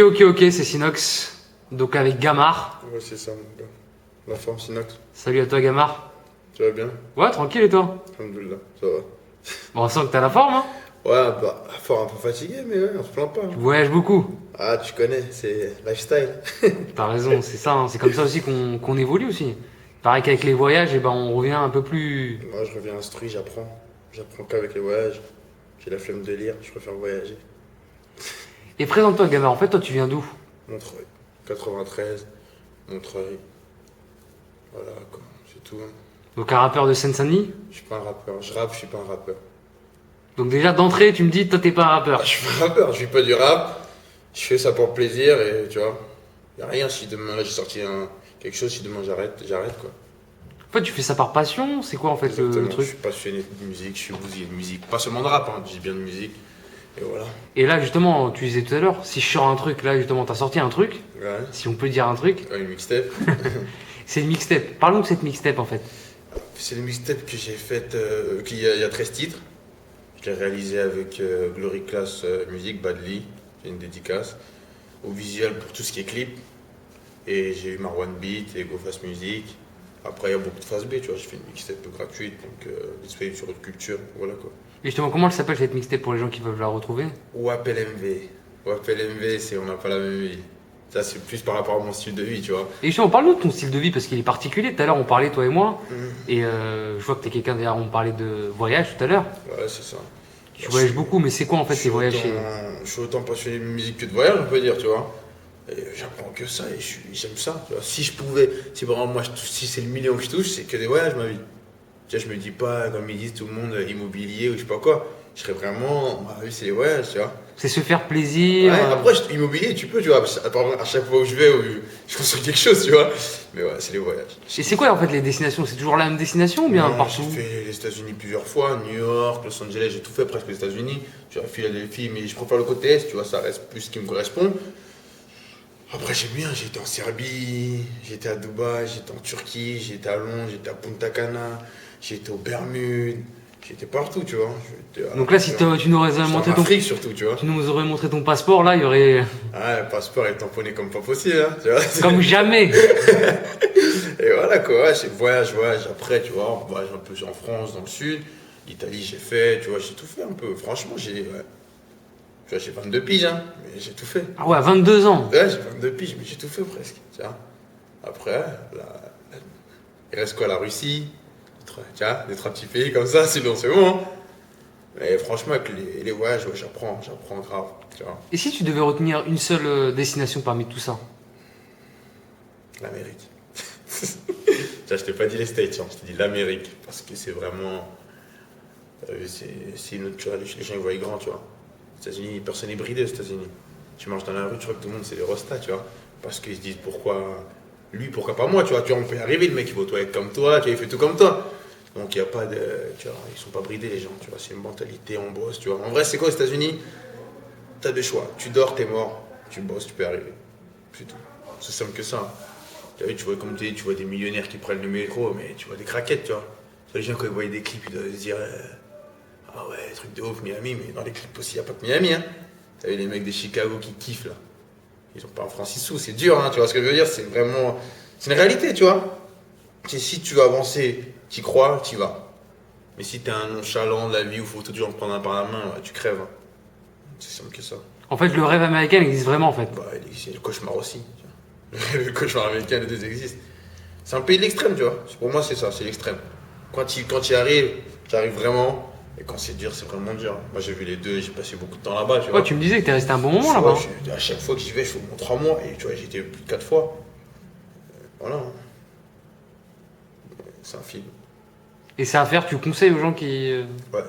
Ok, c'est Sinox. Donc avec Gamar. Ouais, c'est ça, mon gars. La forme Sinox. Salut à toi, Gamar. Tu vas bien? Ouais, tranquille et toi? Alhamdoulilah, ça va. Bon, on sent que t'as la forme, hein? Ouais, bah, fort un peu fatigué, mais ouais, on se plaint pas. Tu Hein. voyages beaucoup. Ah, tu connais, c'est lifestyle. T'as raison, c'est ça, hein. C'est comme ça aussi qu'on évolue aussi. Pareil qu'avec les voyages, on revient un peu plus. Moi, je reviens instruit, j'apprends. J'apprends qu'avec les voyages. J'ai la flemme de lire, je préfère voyager. Et présente-toi, Gamar. En fait, toi, tu viens d'où? Montreuil. 93, Montreuil. Voilà, quoi, c'est tout. Hein. Donc un rappeur de Seine-Saint-Denis. Je suis pas un rappeur. Je rappe, je suis pas un rappeur. Donc déjà d'entrée, tu me dis, toi, t'es pas un rappeur. Ah, je suis pas un rappeur, je suis pas du rap. Je fais ça pour le plaisir et tu vois. Y a rien si demain, là, j'ai sorti quelque chose, si demain j'arrête quoi. En fait, tu fais ça par passion. C'est quoi en fait le Exactement, je truc? suis passionné de musique, je suis bousillé de musique. Pas seulement de rap, hein, je dis bien de musique. Et voilà. Et là, justement, tu disais tout à l'heure, si je sors un truc, là, justement, t'as sorti un truc. Ouais. Si on peut dire un truc, Ouais, une mixtape. c'est une mixtape. Parlons de cette mixtape en fait. C'est une mixtape que j'ai faite, il y a 13 titres. Je l'ai réalisé avec Glory Class Music, Badly. J'ai une dédicace. Au visuel pour tout ce qui est clip. Et j'ai eu Marwan Beat et GoFast Music. Après, il y a beaucoup de phase B, tu vois. J'ai fait une mixtape gratuite, donc disponible sur Haute Culture. Voilà quoi. Et justement, comment elle s'appelle cette mixtape pour les gens qui veulent la retrouver? WAP LMV. WAP LMV, c'est on n'a pas la même vie. Ça, c'est plus par rapport à mon style de vie, tu vois. Et justement, parle-nous de ton style de vie parce qu'il est particulier. Tout à l'heure, on parlait, toi et moi. Mhm. Et je vois que t'es quelqu'un, d'ailleurs, on parlait de voyage tout à l'heure. Ouais, c'est ça. Tu voyages beaucoup, mais c'est quoi en fait tes voyages chez... Je suis autant passionné de musique que de voyage, on peut dire, tu vois. Et j'apprends que ça et j'aime ça, tu vois. Si je pouvais, si par exemple, moi, si c'est le million que je touche, c'est que des voyages, ma vie. Tu vois, je me dis pas, comme ils disent tout le monde, immobilier ou je sais pas quoi. Je serais vraiment, ma vie, c'est les voyages, tu vois. C'est se faire plaisir. Ouais, après, immobilier, tu peux, tu vois. À chaque fois où je vais, où je construis quelque chose, tu vois. Mais ouais, c'est les voyages. Et c'est quoi en fait les destinations? C'est toujours la même destination ou bien Non, partout? j'ai fait les États-Unis plusieurs fois, New York, Los Angeles, j'ai tout fait presque les États-Unis. J'ai fait Philadelphie, mais je préfère le côté Est, tu vois, ça reste plus ce qui me correspond. Après, j'aime bien, j'ai été en Serbie, j'étais à Dubaï, j'étais en Turquie, j'étais à Londres, j'étais à Punta Cana, j'étais aux Bermudes, j'étais partout, tu vois. Donc là, si tu nous aurais montré en ton... Afrique surtout, tu vois. Tu nous aurais montré ton passeport, là, il y aurait... Ah, le passeport est tamponné comme pas possible, hein, tu vois. Comme jamais. Et voilà quoi, ouais, c'est voyage. Après, tu vois, on voyage un peu en France, dans le sud. L'Italie, j'ai fait, tu vois, j'ai tout fait un peu. Franchement, tu vois, j'ai 22 piges, hein, mais j'ai tout fait. Ah ouais, à 22 ans. Ouais, j'ai 22 piges, mais j'ai tout fait presque, tu vois. Après, il reste quoi, la Russie, tu vois, des 3 petits pays comme ça, sinon c'est bon. Hein. Mais franchement, avec les voyages, ouais, j'apprends grave, tu vois. Et si tu devais retenir une seule destination parmi tout ça? L'Amérique. Tiens, je t'ai pas dit les States, hein, je t'ai dit l'Amérique, parce que c'est vraiment... c'est une autre, tu vois, les gens ils voient grand, tu vois. Les États-Unis, personne n'est bridé aux États-Unis. Tu marches dans la rue, tu vois que tout le monde c'est des rostas, tu vois. Parce qu'ils se disent pourquoi lui, pourquoi pas moi, tu vois. Tu vois, on peut y arriver, le mec il va aux toilettes comme toi, tu vois, il fait tout comme toi. Donc il n'y a pas de. Tu vois, ils sont pas bridés les gens, tu vois. C'est une mentalité, on bosse, tu vois. En vrai, c'est quoi aux États-Unis? T'as deux choix. Tu dors, t'es mort. Tu bosses, tu peux y arriver. C'est tout. C'est simple que ça. Tu vois, comme tu dis, tu vois des millionnaires qui prennent le métro, mais tu vois des craquettes, tu vois. Les gens, quand ils voient des clips, ils doivent se dire ah ouais, truc de ouf, Miami, mais dans les clips aussi, il n'y a pas que Miami. Hein. T'as vu les mecs de Chicago qui kiffent là. Ils ont pas un franc 6 sous, c'est dur, hein, tu vois ce que je veux dire? C'est vraiment. C'est une réalité, tu vois. Si tu veux avancer, tu crois, tu vas. Mais si t'es un nonchalant de la vie où il faut toujours te prendre un par la main, ouais, tu crèves. Hein. C'est simple que ça. En fait, le rêve américain existe vraiment en fait. Bah, c'est le cauchemar aussi. Tu vois. Le cauchemar américain, les deux existent. C'est un pays de l'extrême, tu vois. Pour moi, c'est ça, c'est l'extrême. Quand tu y arrives, tu arrives vraiment. Et quand c'est dur, c'est vraiment dur. Moi, j'ai vu les deux, j'ai passé beaucoup de temps là-bas, tu vois. Ouais, tu me disais que t'es resté un bon moment là-bas. À chaque fois que j'y vais, je fais au moins 3 mois. Et tu vois, j'y étais plus de 4 fois. Voilà. C'est un film. Et c'est à faire, tu conseilles aux gens qui... Ouais.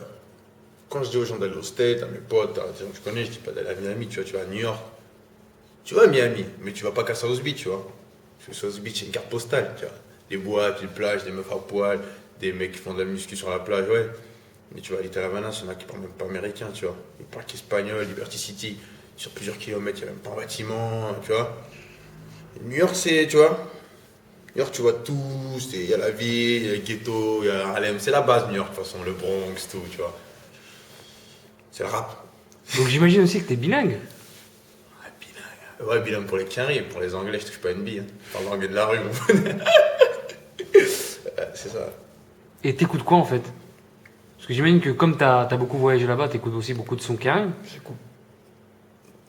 Quand je dis aux gens d'aller au State, à mes potes, à des gens que je connais, je dis pas d'aller à Miami, tu vois, tu vas à New York. Tu vas à Miami, mais tu vas pas qu'à South Beach, tu vois. Parce que South Beach, c'est une carte postale, tu vois. Des boîtes, des plages, des meufs à poil, des mecs qui font de la muscu sur la plage, ouais. Mais tu vas à Little Havana, il y en a qui parlent même pas américain, tu vois. Ils parlent qu'espagnol, Liberty City. Sur plusieurs kilomètres, il n'y a même pas un bâtiment, tu vois. Et New York, c'est, tu vois. New York, tu vois tout. Il y a la ville, il y a le ghetto, il y a Harlem. C'est la base, New York, de toute façon, le Bronx, tout, tu vois. C'est le rap. Donc j'imagine aussi que t'es bilingue. Ouais, bilingue. Ouais, bilan pour les quinries, pour les Anglais, je touche pas une bille. Hein. Je parle l'anglais de la rue, mon pote. C'est ça. Et t'écoutes quoi en fait? Parce que j'imagine que comme t'as beaucoup voyagé là-bas, t'écoutes aussi beaucoup de sons carrés. J'écoute.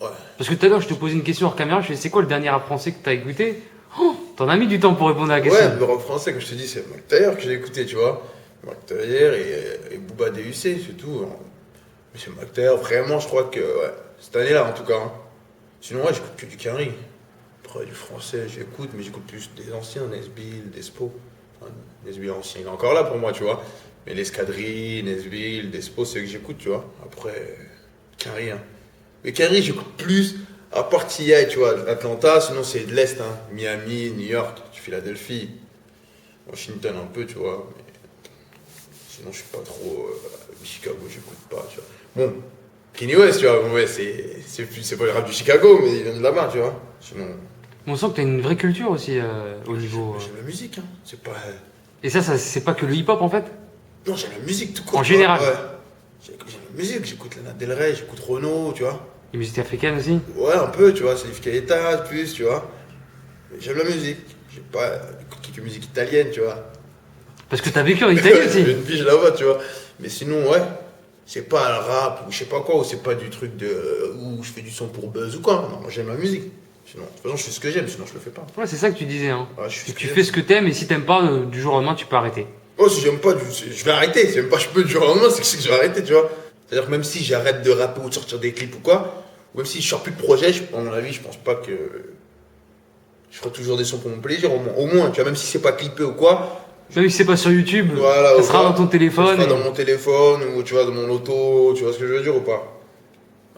Ouais. Parce que tout à l'heure, je te posais une question hors caméra, je fais c'est quoi le dernier rap français que t'as écouté? Oh, t'en as mis du temps pour répondre à la question. Ouais, le rap français, comme je te dis, c'est Mac Taylor que j'ai écouté, tu vois. Mac Taylor et Booba DUC, c'est tout. Mais c'est Mac Taylor, vraiment, je crois que, ouais, cette année-là en tout cas. Hein. Sinon, ouais, j'écoute que du Quinry. Après, du français, j'écoute, mais j'écoute plus des anciens, Nesbill, Despo. Enfin, Nesbill ancien, il est encore là pour moi, tu vois. Mais l'Escadrille, Nesbill, Despo, c'est eux que j'écoute, tu vois. Après, Quinry, hein. Mais Quinry, j'écoute plus, à part TI, tu vois, Atlanta, sinon c'est de l'Est, hein. Miami, New York, Philadelphie, Washington un peu, tu vois. Mais sinon, je suis pas trop. Chicago, j'écoute pas, tu vois. Bon, Kanye West, tu vois, bon, ouais, c'est pas le rap du Chicago, mais il vient de là-bas, tu vois. Sinon. Mais on sent que t'as une vraie culture aussi au niveau. J'aime la musique, hein. C'est pas. Et ça, c'est pas que le hip-hop en fait? Non, j'aime la musique tout court. En tu vois. général. Ouais. J'aime la musique, j'écoute Lana Del Rey, j'écoute Renaud, tu vois. Les musiques africaines aussi? Ouais, un peu, tu vois, c'est Keita, plus, tu vois. Mais j'aime la musique. J'ai pas quelques musiques italiennes, tu vois. Parce que t'as vécu en Italie aussi. J'ai une pige là-bas, tu vois. Mais sinon, ouais, c'est pas un rap ou je sais pas quoi, ou c'est pas du truc de. Où je fais du son pour buzz ou quoi. Non, moi j'aime la musique. Sinon, de toute façon, je fais ce que j'aime, sinon je le fais pas. Ouais, c'est ça que tu disais. Hein. Ouais, je fais ce que Tu j'aime. fais ce que t'aimes et si t'aimes pas, du jour au lendemain, tu peux arrêter. Oh, si j'aime pas, je vais arrêter. C'est même pas je peux du jour au lendemain, c'est que je vais arrêter, tu vois. C'est-à-dire que même si j'arrête de rapper ou de sortir des clips ou quoi, ou même si je sors plus de projet, à mon avis, je pense pas que. Je ferai toujours des sons pour mon plaisir, au moins, tu vois, même si c'est pas clippé ou quoi. Même si c'est pas sur YouTube, Voilà, ça sera dans ton téléphone. Ça sera dans mon téléphone ou tu vois, dans mon auto, tu vois ce que je veux dire ou pas.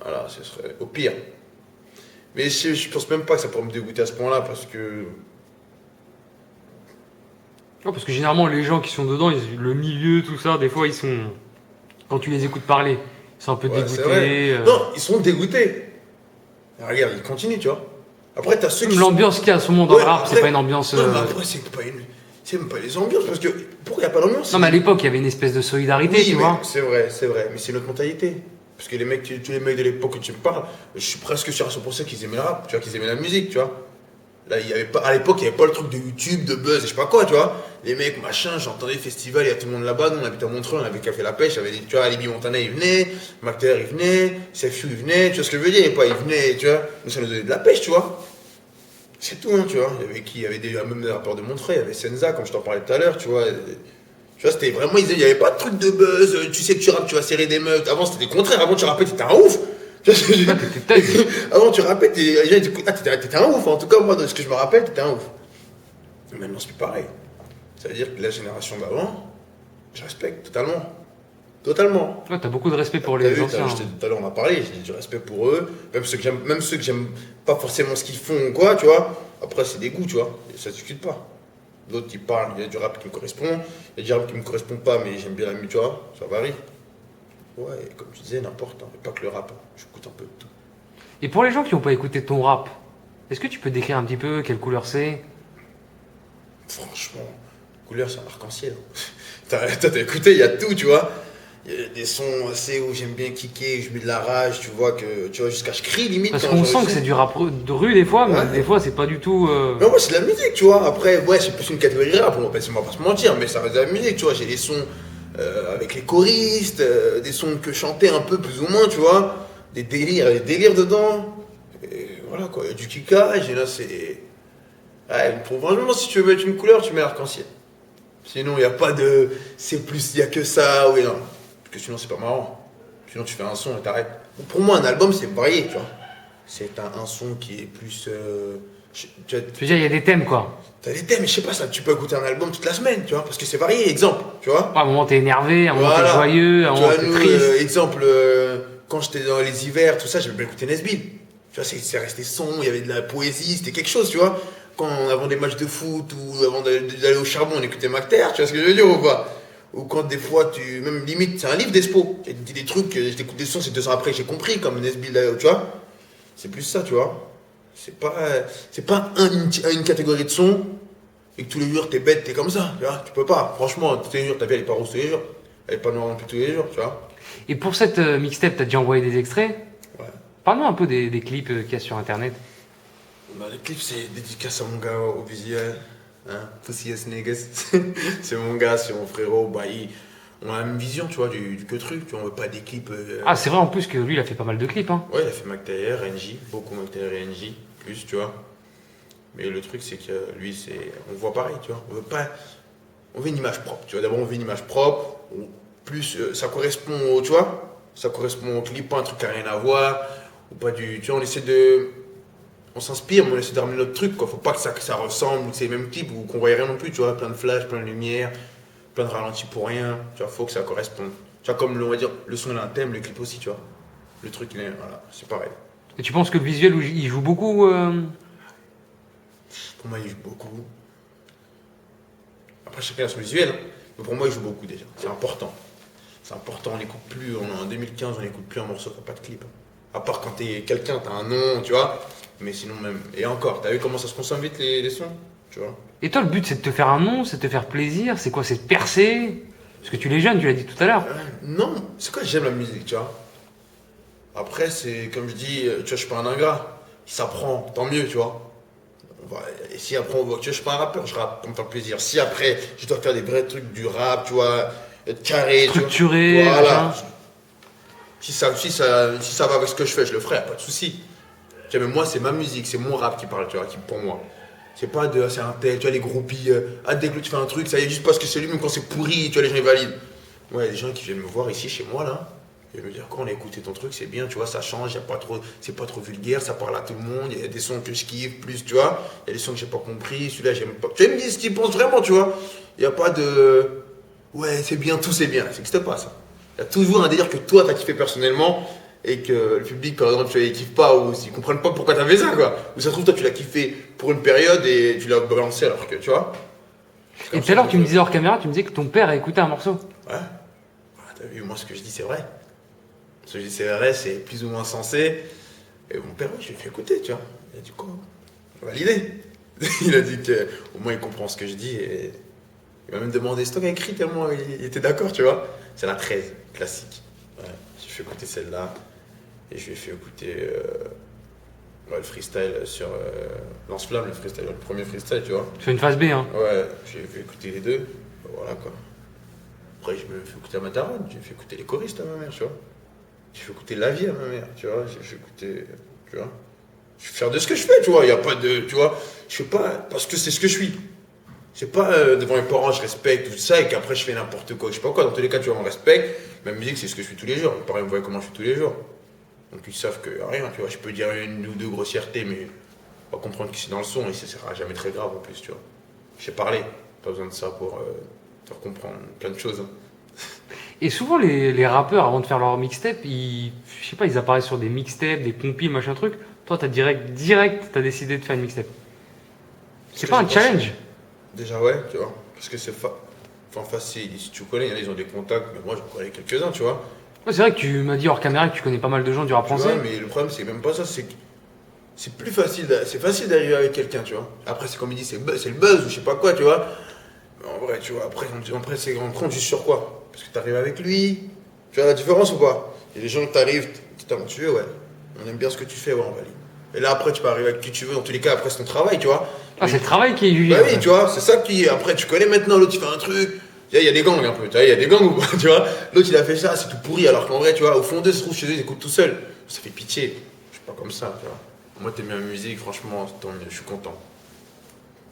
Voilà, ce serait au pire. Mais je pense même pas que ça pourrait me dégoûter à ce point-là parce que. Ouais, parce que généralement, les gens qui sont dedans, le milieu, tout ça, des fois, ils sont. Quand tu les écoutes parler, ils sont un peu Ouais, c'est dégoûtés. vrai. Non, ils sont dégoûtés. Mais regarde, ils continuent, tu vois. Après, t'as ceux qui. Même l'ambiance qu'il y a à ce moment dans Ouais, le rap, après- c'est pas une ambiance. Non, mais après, c'est même pas les ambiances parce que. Pourquoi il n'y a pas d'ambiance? Non, mais à l'époque, il y avait une espèce de solidarité, Oui, tu mais vois. c'est vrai, mais c'est notre mentalité. Parce que les mecs, tous les mecs de l'époque que tu me parles, je suis presque sûr à 100% qu'ils aimaient le rap, tu vois, qu'ils aimaient la musique, tu vois. Là, il y avait pas, à l'époque, il n'y avait pas le truc de YouTube, de buzz, et je sais pas quoi, tu vois. Les mecs, machin, j'entendais festival, il y a tout le monde là-bas, nous on habitait à Montreux, on avait Café La Pêche, tu vois, Alibi Montana, il venait, Mac Taylor, il venait, Sefiu, il venait, tu vois ce que je veux dire, il venait, tu vois. Nous, ça nous donnait de la pêche, tu vois. C'est tout, hein, tu vois. Il y avait qui? Il y avait même des rappeurs de Montreux, il y avait Senza, comme je t'en parlais tout à l'heure, tu vois. Tu vois, c'était vraiment, il n'y avait pas de truc de buzz, tu sais que tu rappes, tu vas serrer des meufs. Avant, c'était le contraire, avant, tu rappais, t'étais un ouf. Tu vois ce que je veux dire? T'étais tête. Avant, tu rappais, les gens ils disaient, ah, t'étais un ouf. En tout cas, moi, de ce que je me rappelle, t'étais un ouf. Mais maintenant, c'est plus pareil. Ça veut dire que la génération d'avant, je respecte totalement. Totalement. Ouais, t'as beaucoup de respect pour T'as les vu, anciens. tout à l'heure, on a parlé, j'ai du respect pour eux. Même ceux que j'aime pas forcément ce qu'ils font ou quoi, tu vois. Après, c'est des goûts, tu vois. Et ça ne discute pas. D'autres, ils parlent, il y a du rap qui me correspond, il y a du rap qui me correspond pas, mais j'aime bien la musique, tu vois, ça varie. Ouais, et comme tu disais, n'importe, hein, pas que le rap, hein. J'écoute un peu de tout. Et pour les gens qui n'ont pas écouté ton rap, est-ce que tu peux décrire un petit peu quelle couleur c'est? Franchement, couleur, c'est un arc-en-ciel. T'as écouté, il y a tout, tu vois. Il y a des sons assez où j'aime bien kicker, je mets de la rage, tu vois, jusqu'à je crie limite. Parce quand qu'on je sent que c'est du rap de rue des fois, mais Ouais. des fois c'est pas du tout. Mais moi, c'est de la musique, tu vois. Après, ouais, c'est plus une catégorie rap, on va pas se mentir, mais ça reste de la musique, tu vois. J'ai des sons avec les choristes, des sons que je chantais un peu plus ou moins, tu vois. Des délires dedans. Et voilà, quoi. Il y a du kickage, et là, c'est. Ouais, franchement, si tu veux mettre une couleur, tu mets l'arc-en-ciel. Sinon, il n'y a pas de. C'est plus, il n'y a que ça, oui, non. Parce que sinon, c'est pas marrant. Sinon, tu fais un son et t'arrêtes. Pour moi, un album, c'est varié, tu vois. C'est un son qui est plus. Tu vois, Je veux dire, il y a des thèmes quoi. t'as des thèmes, mais je sais pas, ça, tu peux écouter un album toute la semaine, tu vois, parce que c'est varié. Exemple, tu vois. Ouais, à un moment t'es énervé, à un moment Voilà. t'es joyeux, à un Tu moment vois, t'es nous, triste. exemple, quand j'étais dans les hivers, tout ça, j'aimais bien écouter Nesbill. Tu vois, c'est resté son, il y avait de la poésie, c'était quelque chose, tu vois. Quand avant des matchs de foot ou avant d'aller au charbon, on écoutait Mac Taylor, tu vois ce que je veux dire ou pas? Ou quand des fois, même limite, c'est un livre d'Espo. Il dit des trucs, je t'écoute des sons, c'est 2 ans après que j'ai compris, comme Nesbill, tu vois. C'est plus ça, tu vois. C'est pas une catégorie de son et que tous les jours t'es bête, t'es comme ça, tu vois. Tu peux pas. Franchement, tous les jours, ta vie elle est pas rose tous les jours. Elle est pas noire non plus tous les jours, tu vois. Et pour cette mixtape, t'as déjà envoyé des extraits? Ouais. Parle-moi un peu des clips qu'il y a sur internet. Bah, le clip, c'est dédicace à mon gars au visuel. Hein? Pussy ass niggas. C'est mon gars, c'est mon frérot. Bah, on a la même vision, tu vois, du que truc. Tu vois, on veut pas des clips. Ah, c'est vrai en plus que lui, il a fait pas mal de clips, hein. Ouais, il a fait McTayer, NJ, beaucoup McTayer et NJ, plus, tu vois. Mais le truc, c'est que lui, on voit pareil, tu vois. On veut pas. On veut une image propre, tu vois. D'abord, on veut une image propre. Plus, ça correspond au, tu vois. Ça correspond au clip, pas un truc qui a rien à voir. Ou pas du. Tu vois, on s'inspire, mais on essaie de ramener notre truc, quoi. Faut pas que ça ressemble, que c'est les mêmes clips ou qu'on voit rien non plus, tu vois. Plein de flash, plein de lumière, plein de ralentis pour rien. Tu vois, faut que ça corresponde. Tu vois, comme on va dire, le son il a un thème, le clip aussi, tu vois. Le truc, voilà, c'est pareil. Et tu penses que le visuel, il joue beaucoup Pour moi, il joue beaucoup. Après, chacun a son visuel, hein. Mais pour moi, il joue beaucoup déjà. C'est important. C'est important, on n'écoute plus, en 2015, on n'écoute plus un morceau qui n'a pas de clip. À part quand t'es quelqu'un, t'as un nom, tu vois. Mais sinon, même. Et encore, t'as vu comment ça se consomme vite les sons, tu vois. Et toi, le but, c'est de te faire un nom, c'est de te faire plaisir, c'est quoi? C'est de percer? Parce que tu l'es jeune, tu l'as dit tout à l'heure. Non, c'est quoi, j'aime la musique, tu vois. Après, c'est comme je dis, tu vois, je suis pas un ingrat. Si ça prend, tant mieux, tu vois. Et si après on voit, tu vois, je suis pas un rappeur, je rappe pour me faire plaisir. Si après, je dois faire des vrais trucs, du rap, tu vois, être carré, Structuré, tu vois. Voilà. machin. Si ça va avec ce que je fais, je le ferai, pas de souci. Tu vois, mais moi, c'est ma musique, c'est mon rap qui parle, tu vois, qui pour moi. C'est pas de, c'est un tel, tu vois, les groupies, dès que tu fais un truc, ça y est, juste parce que c'est lui, même quand c'est pourri, tu vois, les gens ils valident. Ouais, il y a des gens qui viennent me voir ici, chez moi, là, et me dire, quand on a écouté ton truc, c'est bien, tu vois, ça change, y a pas trop, c'est pas trop vulgaire, ça parle à tout le monde, il y a des sons que je kiffe plus, tu vois, il y a des sons que j'ai pas compris, celui-là, j'aime pas. Tu vois, ils me disent ce qu'ils pensent vraiment, tu vois. Il y a pas de, ouais, c'est bien, tout c'est bien, ça n'existe pas, ça. Il y a toujours un délire que toi, t'as kiffé personnellement, et que le public, par exemple, tu vois, ils kiffent pas, ou ils comprennent pas pourquoi t'as fait ça, quoi. Ou ça se trouve, toi, tu l'as kiffé pour une période et tu l'as balancé alors que, tu vois. Et tout à l'heure, tu me disais hors caméra, tu me disais que ton père a écouté un morceau. Ouais. Ah, t'as vu, moi, ce que je dis, c'est vrai. Ce que je dis, c'est vrai, c'est plus ou moins sensé. Et mon père, ouais, je lui ai fait écouter, tu vois. Il a dit quoi? Validé. Il a dit que, au moins, il comprend ce que je dis et il m'a même demandé ce que t'as écrit tellement il était d'accord, tu vois. C'est la 13, classique. Ouais. J'ai fait écouter celle-là et je lui ai fait écouter le freestyle sur Lance-Flamme, le freestyle, le premier freestyle, tu vois. Tu fais une phase B, hein. Ouais, j'ai fait écouter les deux. Voilà quoi. Après, je me fais écouter à ma daronne, j'ai fait écouter les choristes à ma mère, tu vois. J'ai fait écouter la vie à ma mère, tu vois. J'ai fait écouter, tu vois. Je suis fier de ce que je fais, tu vois. Il n'y a pas de, tu vois. Je fais pas parce que c'est ce que je suis. C'est pas devant mes parents, je respecte tout ça et qu'après je fais n'importe quoi. Je sais pas quoi. Dans tous les cas, tu vois, on respecte. Ma musique, c'est ce que je fais tous les jours. Mes parents me voient comment je fais tous les jours. Donc ils savent que rien, tu vois. Je peux dire une ou deux grossièretés, mais on va comprendre que c'est dans le son et ça sera jamais très grave en plus, tu vois. J'ai parlé. Pas besoin de ça pour faire comprendre plein de choses, hein. Et souvent, les rappeurs, avant de faire leur mixtape, je sais pas, ils apparaissent sur des mixtapes, des compiles, machin truc. Toi, t'as direct, t'as décidé de faire une mixtape. C'est pas un challenge? Déjà, ouais, tu vois. Parce que c'est facile. Si tu connais, il y en a, ils ont des contacts, mais moi, j'en connais quelques-uns, tu vois. Ouais, c'est vrai que tu m'as dit hors caméra que tu connais pas mal de gens du rap Tu vois, français. mais le problème, c'est même pas ça, c'est que c'est plus facile, c'est facile d'arriver avec quelqu'un, tu vois. Après, c'est comme il dit, c'est le buzz ou je sais pas quoi, tu vois. Mais en vrai, tu vois, après on compte juste sur quoi? Parce que t'arrives avec lui, tu vois la différence ou pas? Il y a des gens que t'arrives, t'es talentueux, ouais. On aime bien ce que tu fais, ouais, on valide. Et là, après, tu peux arriver avec qui tu veux, dans tous les cas, après, c'est ton travail, tu vois. Ah, c'est le travail qui est jugé. Bah oui, tu vois, c'est ça qui. Après, tu connais maintenant, l'autre, il fait un truc. Il y a des gangs un peu, tu vois, il y a des gangs ou pas, tu vois. L'autre, il a fait ça, c'est tout pourri, alors qu'en vrai, tu vois, au fond d'eux, se trouve chez eux, ils écoutent tout seuls. Ça fait pitié. Je suis pas comme ça, tu vois. Moi, t'aimes bien la musique, franchement, tant mieux, je suis content.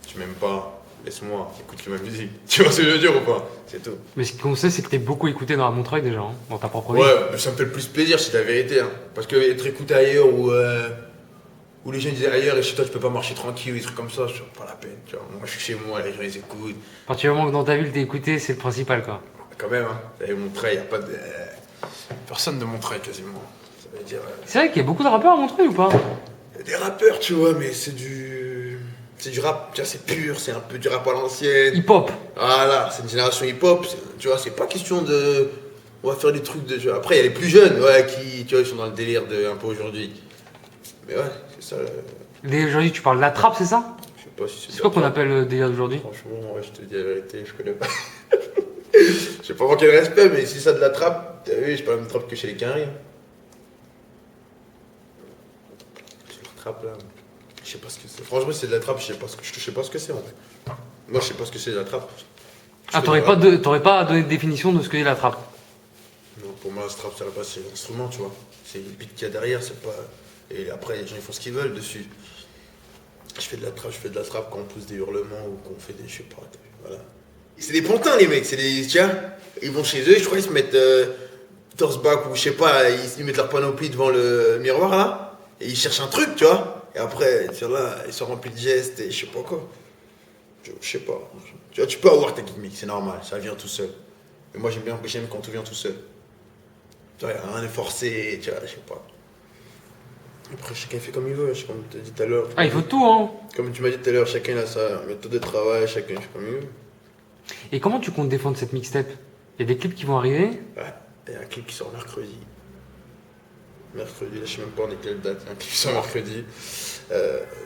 Tu m'aimes pas, laisse-moi, écoute ma musique. Tu vois ce que je veux dire ou pas? C'est tout. Mais ce qu'on sait, c'est que t'es beaucoup écouté dans la Montreuil déjà, hein, dans ta propre vie. Ouais, mais ça me fait le plus plaisir, c'est la vérité. Hein. Parce que être écouté ailleurs où les gens disaient ailleurs et chez toi tu peux pas marcher tranquille ou des trucs comme ça, c'est pas la peine. Tu vois. Moi je suis chez moi, les gens ils écoutent. À partir du moment que dans ta ville t'es écouté, c'est le principal quoi. Quand même, hein. Vous avez Montreuil, y a pas de. Personne de Montreuil quasiment. Ça veut dire. C'est vrai qu'il y a beaucoup de rappeurs à Montreuil ou pas? Y a des rappeurs, tu vois, mais c'est du. C'est du rap, tu vois, c'est pur, c'est un peu du rap à l'ancienne. Hip-hop. Voilà, c'est une génération hip-hop, tu vois, c'est pas question de. On va faire des trucs de. Après, il y a les plus jeunes, ouais, qui, tu vois, ils sont dans le délire de un peu aujourd'hui. Mais ouais, c'est ça. Aujourd'hui, tu parles de la trappe, c'est ça? Je sais pas si C'est quoi qu'on appelle le délire d'aujourd'hui? Franchement, ouais, je te dis la vérité, je connais pas. Je sais pas manquer de respect, mais si ça de la trappe, t'as vu, j'ai pas la même trappe que chez les Quinri. Hein. C'est leur trappe là. Je sais pas ce que c'est. Franchement, c'est de la trappe, je sais pas ce que c'est en fait. Moi, je sais pas ce que c'est de la trappe. Ah, t'aurais pas donné de définition de ce que est la trappe. Non, pour moi, la trap, c'est l'instrument, tu vois. C'est le beat qu'il y a derrière, c'est pas. Et après, les gens ils font ce qu'ils veulent dessus. Je fais de la trappe quand on pousse des hurlements ou qu'on fait des. Je sais pas, voilà. C'est des pantins, les mecs, c'est des. Tiens, ils vont chez eux, je crois, ils se mettent torse back ou je sais pas, ils mettent leur panoplie devant le miroir là, et ils cherchent un truc, tu vois. Et après, tu vois, là, ils sont remplis de gestes et je sais pas quoi. Je sais pas. Tu vois, tu peux avoir ta gimmick, c'est normal, ça vient tout seul. Mais moi, j'aime quand tout vient tout seul. Tu vois, rien n'est forcé, tu vois, je sais pas. Après, chacun fait comme il veut, comme tu as dit tout à l'heure. Ah, il faut tout, hein. Comme tu m'as dit tout à l'heure, chacun a sa méthode de travail, chacun fait comme il veut. Et comment tu comptes défendre cette mixtape? Il y a des clips qui vont arriver? Ouais, il y a un clip qui sort mercredi. Mercredi, là, je sais même pas on est quelle date. Il y a un clip qui sort mercredi.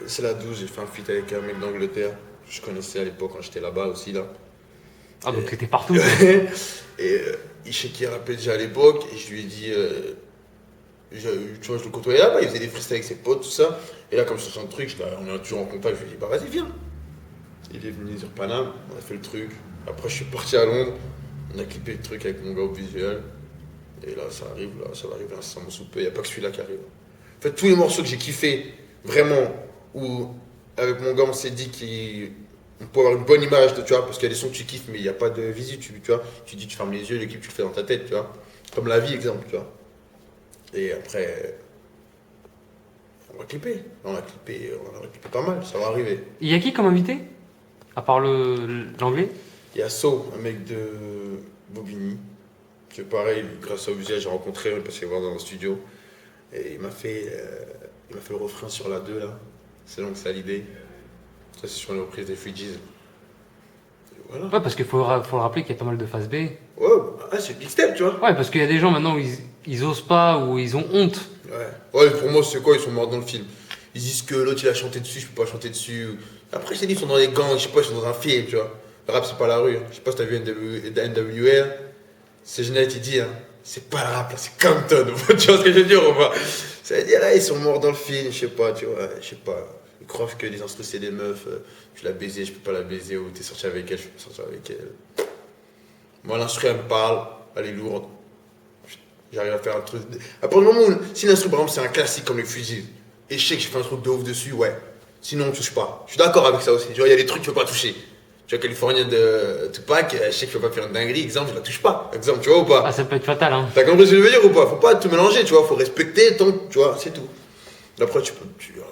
C'est la 12, j'ai fait un feat avec un mec d'Angleterre. Je connaissais à l'époque quand j'étais là-bas aussi, là. Ah, donc t'étais partout. Et il sait qui rappelait déjà à l'époque, et je lui ai dit. Tu vois, je le côtoyais là-bas, il faisait des freestyles avec ses potes, tout ça. Et là, comme sur son truc, on est toujours en contact, je lui ai dit, bah vas-y, viens. Il est venu sur Paname, on a fait le truc. Après, je suis parti à Londres, on a clippé le truc avec mon gars au visuel. Et là, ça va arriver incessamment sous peu, il n'y a pas que celui-là qui arrive. En fait, tous les morceaux que j'ai kiffé, vraiment, où avec mon gars, on s'est dit qu'on peut avoir une bonne image, tu vois, parce qu'il y a des sons que tu kiffes, mais il n'y a pas de visu, tu vois. Tu dis, tu fermes les yeux, l'équipe, tu le fais dans ta tête, tu vois. Comme La Vie, exemple, tu vois. Et après, on va clipper. On va clipper pas mal, ça va arriver. Il y a qui comme invité? À part l'anglais? Il y a So, un mec de Bobigny. C'est pareil, grâce à Uziel, j'ai rencontré, on est passé voir dans le studio. Et il m'a fait le refrain sur la 2 là. C'est donc ça l'idée. Ça, c'est sur une reprise des Fujis. Voilà. Ouais, parce qu'il faut le rappeler qu'il y a pas mal de phase B. Ouais, c'est le big step, tu vois. Ouais, parce qu'il y a des gens maintenant où ils osent pas ou ils ont honte. Ouais, pour moi, c'est quoi? Ils sont morts dans le film. Ils disent que l'autre il a chanté dessus, je peux pas chanter dessus. Après, je t'ai dit, ils sont dans les gangs, je sais pas, ils sont dans un film, tu vois. Le rap, c'est pas la rue. Je sais pas si t'as vu NWR. C'est Genève qui dit, hein, c'est pas le rap, là, c'est Compton. Tu vois ce que je veux dire ou pas? Ça veut dire, là, ils sont morts dans le film, je sais pas, tu vois, je sais pas. Ils croient que les instrus, c'est des meufs. Je l'ai baisé, je peux pas la baiser, ou t'es sorti avec elle, je peux pas sortir avec elle. Moi, l'instru, elle me parle, elle est lourde. J'arrive à faire un truc. À partir du moment où, si l'instru, par exemple, c'est un classique comme les fusils, et je sais que j'ai fait un truc de ouf dessus, ouais. Sinon, on touche pas. Je suis d'accord avec ça aussi. Tu vois, il y a des trucs que tu peux pas toucher. Tu vois, Californien de Tupac, je sais qu'il faut pas faire une dinguerie, exemple, je la touche pas. Exemple, tu vois ou pas? Ah, ça peut être fatal, hein. T'as compris ce que je veux dire ou pas? Faut pas tout mélanger, tu vois, faut respecter ton. Tu vois, c'est tout. Après,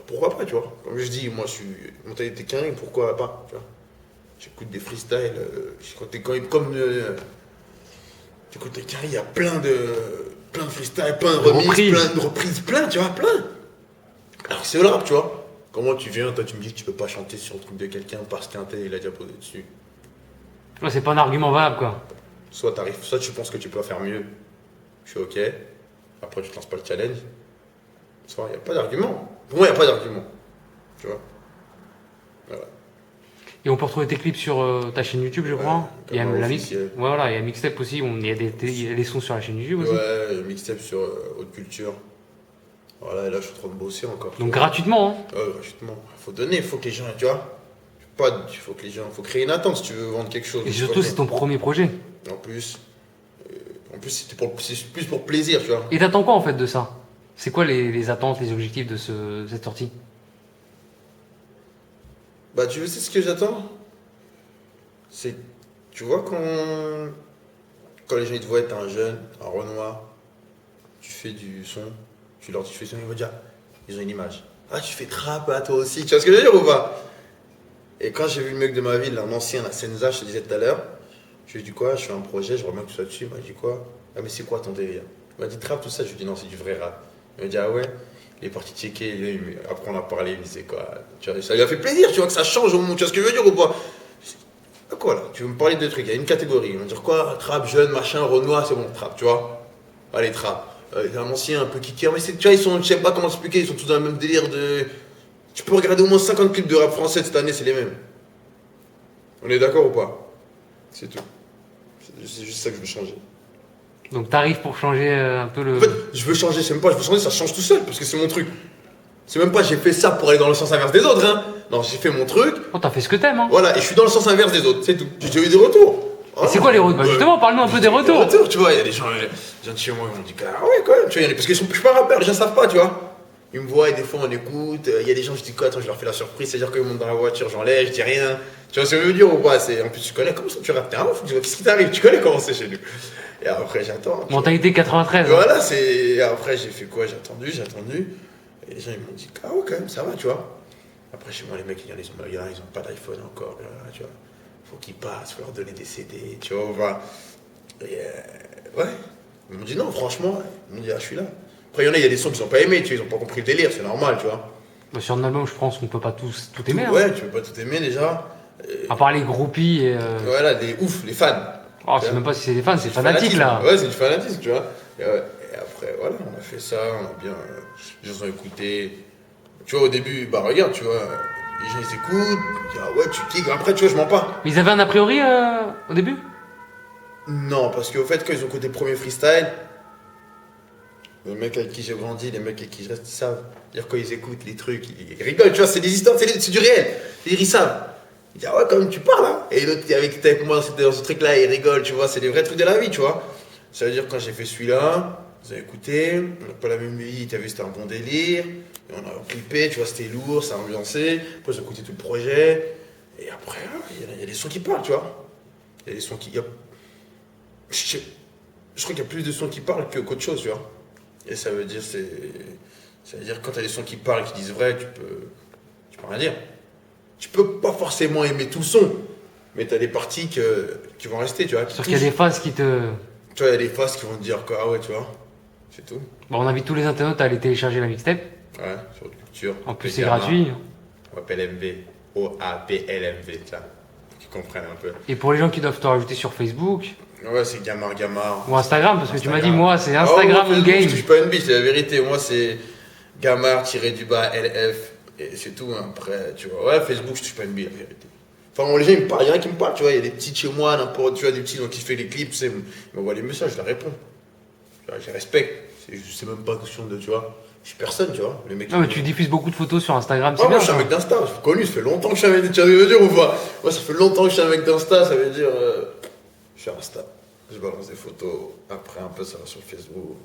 pourquoi pas, tu vois? Comme je dis, moi, je suis mentalité carré, pourquoi pas, tu vois? J'écoute des freestyles, j'écoute des carrés, il y a plein de freestyles, plein de remixes, plein de reprises, plein, tu vois, plein. Alors que c'est le rap, tu vois. Comment tu viens, toi, tu me dis que tu peux pas chanter sur le truc de quelqu'un parce qu'un tel, il a déjà posé dessus. Ouais, c'est pas un argument valable, quoi. Soit tu penses que tu peux faire mieux, je suis ok. Après, tu te lances pas le challenge. Soit il n'y a pas d'argument. Pour moi, il n'y a pas d'argument. Tu vois. Voilà. Et on peut retrouver tes clips sur ta chaîne YouTube, je crois. Il y a la voilà, il y a Mixtape aussi, il y a des sons sur la chaîne YouTube aussi. Ouais, Mixtape sur Haute Culture. Voilà, et là, je suis en train de bosser encore. Donc gratuitement, hein. Ouais, gratuitement. Faut donner, faut que les gens, tu vois. Faut créer une attente si tu veux vendre quelque chose. Et surtout, c'est ton premier projet. En plus, c'est plus pour plaisir, tu vois. Et t'attends quoi en fait de ça? C'est quoi les attentes, les objectifs de cette sortie? Bah, tu sais ce que j'attends? C'est, tu vois, quand les gens ils te voient être un jeune, un Renoir, tu fais du son, tu fais son, ils vont dire, ils ont une image. Ah, tu fais trap, à toi aussi, tu vois ce que je veux dire ou pas? Et quand j'ai vu le mec de ma ville, un ancien, la Senza, je te disais tout à l'heure, je lui ai dit quoi? Je fais un projet, je remets que tu sois dessus. Il m'a dit quoi? Ah, mais c'est quoi ton délire? Il m'a dit trap, tout ça. Je lui ai dit non, c'est du vrai rap. Il m'a dit ah ouais? Il est parti checker. Après, on a parlé, il me disait quoi? Tu vois, ça lui a fait plaisir, tu vois, que ça change au monde. Tu vois ce que je veux dire ou pas? Quoi là? Tu veux me parler de trucs? Il y a une catégorie. Ils vont dire quoi? Trap, jeune, machin, Renoir, c'est bon, trap, tu vois? Allez, trap. Un ancien, un peu kicker. Mais tu vois, ils sont, je sais pas comment expliquer, ils sont tous dans le même délire de. Tu peux regarder au moins 50 clips de rap français cette année, c'est les mêmes. On est d'accord ou pas? C'est tout. C'est juste ça que je veux changer. Donc t'arrives pour changer un peu le... En fait, je veux changer, c'est même pas, je veux changer, ça change tout seul, parce que c'est mon truc. C'est même pas j'ai fait ça pour aller dans le sens inverse des autres, hein. Non, j'ai fait mon truc, Oh, t'as fait ce que t'aimes, hein. voilà, et je suis dans le sens inverse des autres, c'est tout. J'ai déjà eu des retours. Et c'est quoi les retours? Bah, justement, parle-nous un peu des retours. Des retours, tu vois, il y a des gens de chez moi qui m'ont dit, ah ouais, quand même, tu vois, parce que je suis pas rappeur, les gens savent pas, tu vois. Ils me voient et des fois on écoute, il y a des gens, je dis quoi, attends, je leur fais la surprise, c'est-à-dire qu'ils montent dans la voiture, j'enlève, je dis rien. Tu vois ce que je veux dire ou pas? En plus, tu connais comment ça, tu rappes, t'es un ouf, qu'est-ce qui t'arrive? Tu connais comment c'est chez nous. Et après, j'attends. Mentalité 93. Voilà, c'est. Après, j'ai fait quoi? J'ai attendu. Et les gens, ils m'ont dit, ah ouais, quand même, ça va, tu vois. Après, chez moi, les mecs, ils ont pas d'iPhone encore, là, tu vois. Faut qu'ils passent, faut leur donner des CD, tu vois. Voilà. Et ouais. Ils m'ont dit, non, franchement, ils m'ont dit, ah, je suis là. Après, il y a des sons qu'ils n'ont pas aimé, tu vois, ils n'ont pas compris le délire, c'est normal, tu vois. Bah, sur un album, je pense qu'on peut pas tous tout aimer. Ouais, Hein. tu peux pas tout aimer déjà. À part les groupies et. Voilà, les ouf, les fans. Oh, c'est même pas si c'est des fans, c'est fanatique là. Ouais, c'est du fanatisme, tu vois. Et après, voilà, on a fait ça, on a bien. Les gens ont écouté. Tu vois, au début, bah regarde, tu vois, les gens ils écoutent, ils disent, ah ouais, tu kicks. Après, tu vois, je mens pas. Mais ils avaient un a priori au début? Non, parce qu'au fait, quand ils ont écouté le premier freestyle, les mecs avec qui j'ai grandi, les mecs avec qui je reste, ils savent. C'est-à-dire, quand ils écoutent les trucs, ils rigolent, tu vois, c'est des histoires, c'est du réel. Ils savent. Ils disent, ah ouais, quand même, tu parles, hein. Et l'autre qui est avec moi dans ce truc-là, il rigole, tu vois, c'est des vrais trucs de la vie, tu vois. Ça veut dire, quand j'ai fait celui-là, vous avez écouté, on n'a pas la même vie, t'as vu, c'était un bon délire. Et on a clippé, tu vois, c'était lourd, ça a ambiancé. Après, j'ai écouté tout le projet. Et après, il y a des sons qui parlent, tu vois. Il y a des sons qui. Je crois qu'il y a plus de sons qui parlent qu'autre chose, tu vois. Et ça veut dire, ça veut dire, quand t'as des sons qui parlent, qui disent vrai, tu peux rien dire. Tu peux pas forcément aimer tout le son, mais t'as des parties qui vont rester, tu vois. Sauf qu'il y a des phases qui te. Tu vois, il y a des phases qui vont te dire que, ah ouais, tu vois, c'est tout. Bon, on invite tous les internautes à aller télécharger la mixtape. Ouais, sur culture. En plus, c'est gratuit. On appelle MV. OAPLMV, tu vois. Qu'ils comprennent un peu. Et pour les gens qui doivent te rajouter sur Facebook Ouais, c'est Gamar. ou Instagram, parce que tu m'as dit, Instagram. moi, c'est Instagram moi, ou game. Je touche pas une bille, c'est la vérité. Moi, c'est Gamar-LF. Et c'est tout, hein. Après, tu vois. Ouais, Facebook, je touche pas une bille, la vérité. Enfin, les gens, ils me parlent, il y en a qui me parlent, tu vois. Il y a des petits chez moi, n'importe, tu vois, des petits qui fait les clips, tu sais, ils m'envoient les messages, je leur réponds. Tu vois, je les respecte. C'est même pas question de, tu vois. Je suis personne, tu vois. Les mecs, Non, mais tu diffuses beaucoup de photos sur Instagram, c'est moi, bien. je suis un ça. mec d'Insta, je suis connu, ça fait longtemps que je suis un mec d'Insta, tu veux dire ou pas? Moi, ça fait longtemps que je suis un mec d'Insta, ça veut dire. Je suis Insta. Je balance des photos, après un peu ça va sur Facebook.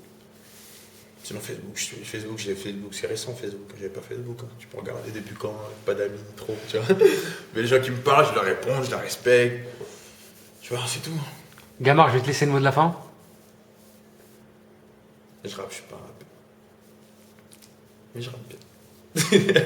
Sinon, Facebook, c'est récent Facebook, j'avais pas Facebook, hein. Tu peux regarder depuis quand, pas d'amis, trop, tu vois. Mais les gens qui me parlent, je leur réponds, je les respecte. Tu vois, c'est tout. Gamard, je vais te laisser le mot de la fin. Et je rappe, je suis pas un rappeur. Mais je rappe bien.